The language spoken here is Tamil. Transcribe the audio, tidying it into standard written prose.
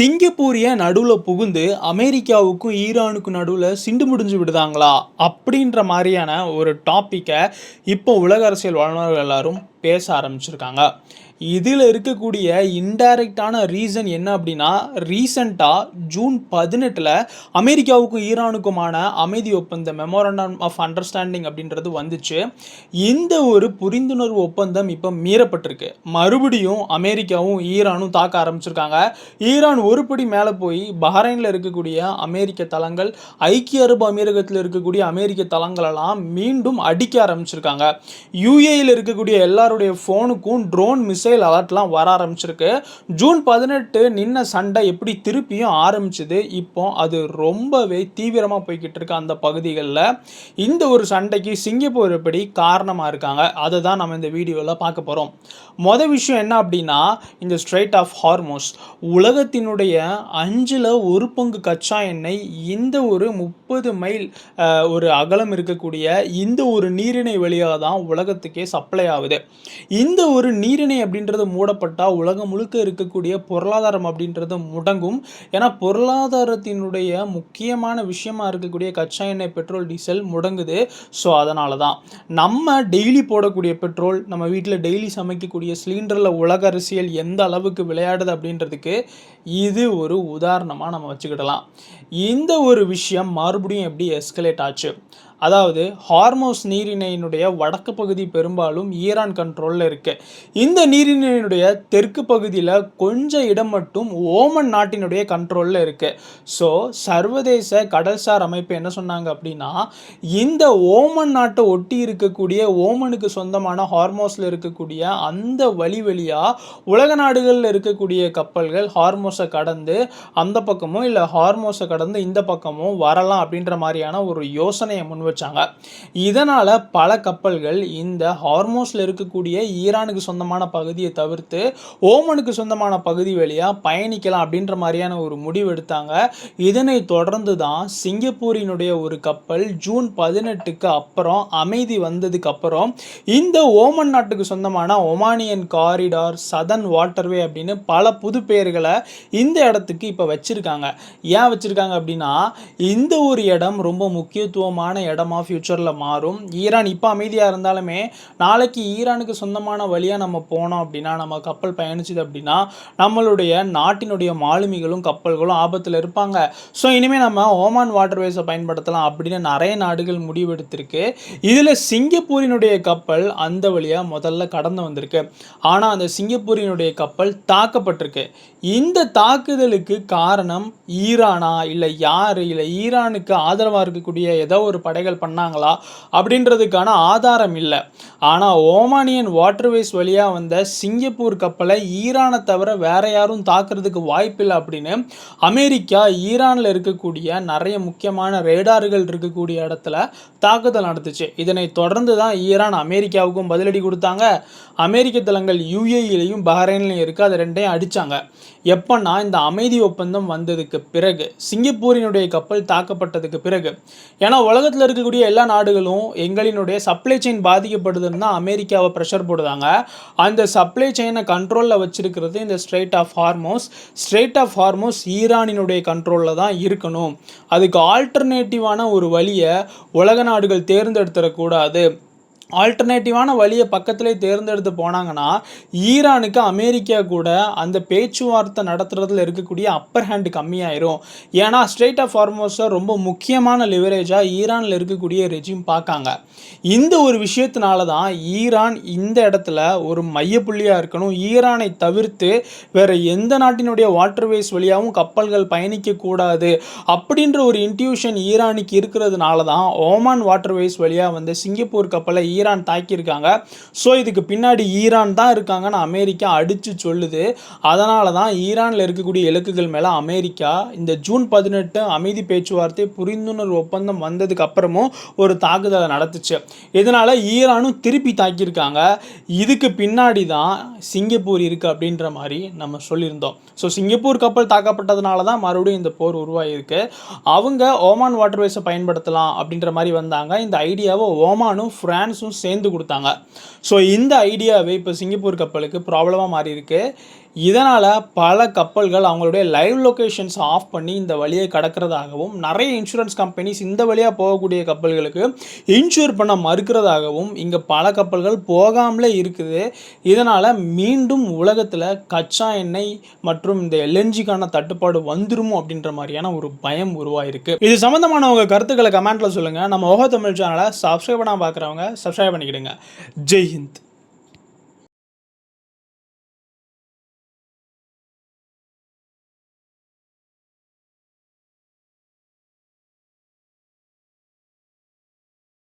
சிங்கப்பூரிய நடுவில் புகுந்து அமெரிக்காவுக்கும் ஈரானுக்கும் நடுவில் சிண்டு முடிஞ்சு விடுதாங்களா அப்படின்ற மாதிரியான ஒரு டாப்பிக்கை இப்போ உலக அரசியல் வல்லுநர்கள் எல்லாரும் பேச ஆரம்பிச்சிருக்காங்க. இதில் இருக்கக்கூடிய இன்டைரக்டான ரீசன் என்ன அப்படின்னா, ரீசண்டாக ஜூன் 18 அமெரிக்காவுக்கும் ஈரானுக்குமான அமைதி ஒப்பந்தம் மெமோரண்டம் ஆஃப் அண்டர்ஸ்டாண்டிங் அப்படின்றது வந்துச்சு. இந்த ஒரு புரிந்துணர்வு ஒப்பந்தம் இப்போ மீறப்பட்டிருக்கு. மறுபடியும் அமெரிக்காவும் ஈரானும் தாக்க ஆரம்பிச்சிருக்காங்க. ஈரான் ஒருபடி மேலே போய் பஹ்ரைனில் இருக்கக்கூடிய அமெரிக்க தளங்கள், ஐக்கிய அரபு அமீரகத்தில் இருக்கக்கூடிய அமெரிக்க தளங்களெல்லாம் மீண்டும் அடிக்க ஆரம்பிச்சிருக்காங்க. யூஏயில் இருக்கக்கூடிய எல்லாருடைய ஃபோனுக்கும் ட்ரோன் மிசைல் அலர்ட்லாம் வர ஆரம்பிச்சிருக்கு. ஜூன் 18 நின்ன சண்டை எப்படி திருப்பியும் ஆரம்பிச்சது. இப்போ அது ரொம்பவே தீவிரமாக போய்கிட்டு இருக்கு அந்த பகுதிகளில். இந்த ஒரு சண்டைக்கு சிங்கப்பூர் எப்படி காரணமாக இருக்காங்க, அதை தான் நம்ம இந்த வீடியோவில் பார்க்க போகிறோம். மொதல் விஷயம் என்ன அப்படின்னா, இந்த ஸ்ட்ரெய்ட் ஆஃப் ஹார்மோஸ் உலகத்தினுடைய 1/5 கச்சா எண்ணெய் இந்த ஒரு 30 மைல் ஒரு அகலம் இருக்கக்கூடிய இந்த ஒரு நீரிணை வழியாக தான் உலகத்துக்கே சப்ளை ஆகுது. இந்த ஒரு நீரிணை அப்படின்றது மூடப்பட்டால் உலகம் முழுக்க இருக்கக்கூடிய பொருளாதாரம் அப்படின்றது முடங்கும். ஏன்னா பொருளாதாரத்தினுடைய முக்கியமான விஷயமா இருக்கக்கூடிய கச்சா எண்ணெய், பெட்ரோல், டீசல் முடங்குது. ஸோ அதனால தான் நம்ம டெய்லி போடக்கூடிய பெட்ரோல், நம்ம வீட்டில் டெய்லி சமைக்கக்கூடிய சிலிண்டரில் உலக அரசியல் எந்த அளவுக்கு விளையாடுது அப்படின்றதுக்கு இது ஒரு உதாரணமாக நம்ம வச்சுக்கிடலாம். இந்த ஒரு விஷயம் மறுபடியும் எப்படி எஸ்கலேட் ஆச்சு, அதாவது ஹார்மோஸ் நீரிணையினுடைய வடக்கு பகுதி பெரும்பாலும் ஈரான் கண்ட்ரோலில் இருக்குது. இந்த நீரிணையினுடைய தெற்கு பகுதியில் கொஞ்சம் இடம் மட்டும் ஓமன் நாட்டினுடைய கண்ட்ரோலில் இருக்குது. ஸோ சர்வதேச கடல்சார் அமைப்பு என்ன சொன்னாங்க அப்படின்னா, இந்த ஓமன் நாட்டை ஒட்டி இருக்கக்கூடிய ஓமனுக்கு சொந்தமான ஹார்மோஸில் இருக்கக்கூடிய அந்த வழியாக உலக நாடுகளில் இருக்கக்கூடிய கப்பல்கள் ஹார்மோஸை கடந்து அந்த பக்கமும் இல்லை ஹார்மோஸை கடந்து இந்த பக்கமும் வரலாம் அப்படின்ற மாதிரியான ஒரு யோசனையை முன் வச்சாங்க. இதனால பல கப்பல்கள் இந்த ஹார்மோஸ்ல இருக்கக்கூடிய ஈரானுக்கு சொந்தமான பகுதியை தவிர்த்து ஓமனுக்கு சொந்தமான பகுதி வழியா பயணிக்கலாம் அப்படின்ற மாதிரியான ஒரு முடிவு எடுத்தாங்க. இதனை தொடர்ந்து தான் சிங்கப்பூரினுடைய ஒரு கப்பல் ஜூன் 18க்கு அப்புறம் அமைதி வந்ததுக்கு அப்புறம் இந்த ஓமன் நாட்டுக்கு சொந்தமான ஒமானியன் காரிடார், சதன் வாட்டர்வே அப்படின்னு பல புது பெயர்களை இந்த இடத்துக்கு இப்போ வச்சிருக்காங்க. ஏன் வச்சிருக்காங்க அப்படின்னா, இந்த ஒரு இடம் ரொம்ப முக்கியத்துவமான இடமா ஃபியூச்சரில் மாறும். ஈரான் இப்போ அமைதியாக இருந்தாலுமே நாளைக்கு ஈரானுக்கு சொந்தமான வழியாக நம்ம போனோம் அப்படின்னா, நம்ம கப்பல் பயணிச்சது அப்படின்னா நம்மளுடைய நாட்டினுடைய மாலுமிகளும் கப்பல்களும் ஆபத்தில் இருப்பாங்க. ஸோ இனிமேல் நம்ம ஓமான் வாட்டர்வேஸை பயன்படுத்தலாம் அப்படின்னு நிறைய நாடுகள் முடிவெடுத்திருக்கு. இதில் சிங்கப்பூரினுடைய கப்பல் அந்த வழியாக முதல்ல கடந்து வந்திருக்கு. ஆனால் அந்த சிங்கப்பூரினுடைய கப்பல் தாக்கப்பட்டிருக்கு. இந்த தாக்குதலுக்கு காரணம் ஈரானா, இல்லை யார், இல்லை ஈரானுக்கு ஆதரவாக இருக்கக்கூடிய ஏதோ ஒரு படைகள் பண்ணாங்களா அப்படின்றதுக்கான ஆதாரம் இல்லை. ஆனால் ஓமானியன் வாட்டர்வேஸ் வழியாக வந்த சிங்கப்பூர் கப்பலை ஈரானை தவிர வேற யாரும் தாக்குறதுக்கு வாய்ப்பில்லை அப்படின்னு அமெரிக்கா ஈரானில் இருக்கக்கூடிய நிறைய முக்கியமான ரேடார்கள் இருக்கக்கூடிய இடத்துல தாக்குதல் நடத்துச்சு. இதனை தொடர்ந்து தான் ஈரான் அமெரிக்காவுக்கும் பதிலடி கொடுத்தாங்க. அமெரிக்க தளங்கள் யூஏஇலையும் பஹ்ரைன்லையும் இருக்குது, அதை ரெண்டையும் அடித்தாங்க. எப்போன்னா இந்த அமைதி ஒப்பந்தம் வந்ததுக்கு பிறகு, சிங்கப்பூரினுடைய கப்பல் தாக்கப்பட்டதுக்கு பிறகு. ஏன்னா உலகத்தில் இருக்கக்கூடிய எல்லா நாடுகளும் எங்களினுடைய சப்ளை செயின் பாதிக்கப்படுதுன்னு தான் அமெரிக்காவை ப்ரெஷர் போடுதாங்க. அந்த சப்ளை செயினை கண்ட்ரோலில் வச்சிருக்கிறது இந்த strait of Hormuz. Strait of Hormuz ஈரானினுடைய கண்ட்ரோலில் தான் இருக்கணும். அதுக்கு ஆல்டர்னேட்டிவான ஒரு வழியை உலக நாடுகள் தேர்ந்தெடுத்துடக்கூடாது. ஆல்டர்னேட்டிவான வழியை பக்கத்திலே தேர்ந்தெடுத்து போனாங்கன்னா ஈரானுக்கு அமெரிக்கா கூட அந்த பேச்சுவார்த்தை நடத்துறதுல இருக்கக்கூடிய அப்பர் ஹேண்டு கம்மியாயிரும். ஏன்னா ஸ்ட்ரெய்ட் ஆஃப் ஹார்மோஸை ரொம்ப முக்கியமான லிவரேஜாக ஈரானில் இருக்கக்கூடிய ரெஜிம் பார்க்காங்க. இந்த ஒரு விஷயத்தினால தான் ஈரான் இந்த இடத்துல ஒரு மையப்புள்ளியாக இருக்கணும். ஈரானை தவிர்த்து வேறு எந்த நாட்டினுடைய வாட்டர்வேஸ் வழியாகவும் கப்பல்கள் பயணிக்கக்கூடாது அப்படின்ற ஒரு இன்ட்யூஷன் ஈரானுக்கு இருக்கிறதுனால தான் ஓமான் வாட்டர்வேஸ் வழியாக வந்து சிங்கப்பூர் கப்பலை ஈரான் தாக்கியிருக்காங்க. ஸோ இதுக்கு பின்னாடி ஈரான் தான் இருக்காங்கன்னு அமெரிக்கா அடித்து சொல்லுது. அதனால தான் ஈரானில் இருக்கக்கூடிய இலக்குகள் மேலே அமெரிக்கா இந்த ஜூன் 18 அமைதி பேச்சுவார்த்தை புரிந்துணர்வு ஒப்பந்தம் வந்ததுக்கு அப்புறமும் ஒரு தாக்குதலை நடத்துச்சு. இதனால் ஈரானும் திருப்பி தாக்கியிருக்காங்க. இதுக்கு பின்னாடி தான் சிங்கப்பூர் இருக்குது அப்படின்ற மாதிரி நம்ம சொல்லியிருந்தோம். ஸோ சிங்கப்பூர் கப்பல் தாக்கப்பட்டதுனால தான் மறுபடியும் இந்த போர் உருவாகிருக்கு. அவங்க ஓமான் வாட்டர்வேஸை பயன்படுத்தலாம் அப்படின்ற மாதிரி வந்தாங்க. இந்த ஐடியாவை ஓமானும் ஃப்ரான்ஸும் சேர்ந்து கொடுத்தாங்க. ஸோ இந்த ஐடியாவே இப்போ சிங்கப்பூர் கப்பலுக்கு ப்ராப்ளமாக மாறி இருக்கு. இதனால் பல கப்பல்கள் அவங்களுடைய லைவ் லொக்கேஷன்ஸ் ஆஃப் பண்ணி இந்த வழியை கடக்கிறதாகவும், நிறைய இன்சூரன்ஸ் கம்பெனிஸ் இந்த வழியாக போகக்கூடிய கப்பல்களுக்கு இன்சூர் பண்ண மறுக்கிறதாகவும் இங்கே பல கப்பல்கள் போகாமலே இருக்குது. இதனால் மீண்டும் உலகத்தில் கச்சா எண்ணெய் மற்றும் இந்த எல்என்ஜிக்கான தட்டுப்பாடு வந்துருமோ அப்படின்ற மாதிரியான ஒரு பயம் உருவாயிருக்கு. இது சம்பந்தமான உங்கள் கருத்துக்களை கமெண்ட்டில் சொல்லுங்கள். நம்ம ஓஹோ தமிழ் சேனலை சப்ஸ்கிரைப் பண்ணாமல் பார்க்குறவங்க சப்ஸ்கிரைப் பண்ணிக்கிடுங்க. ஜெய் ஹிந்த்.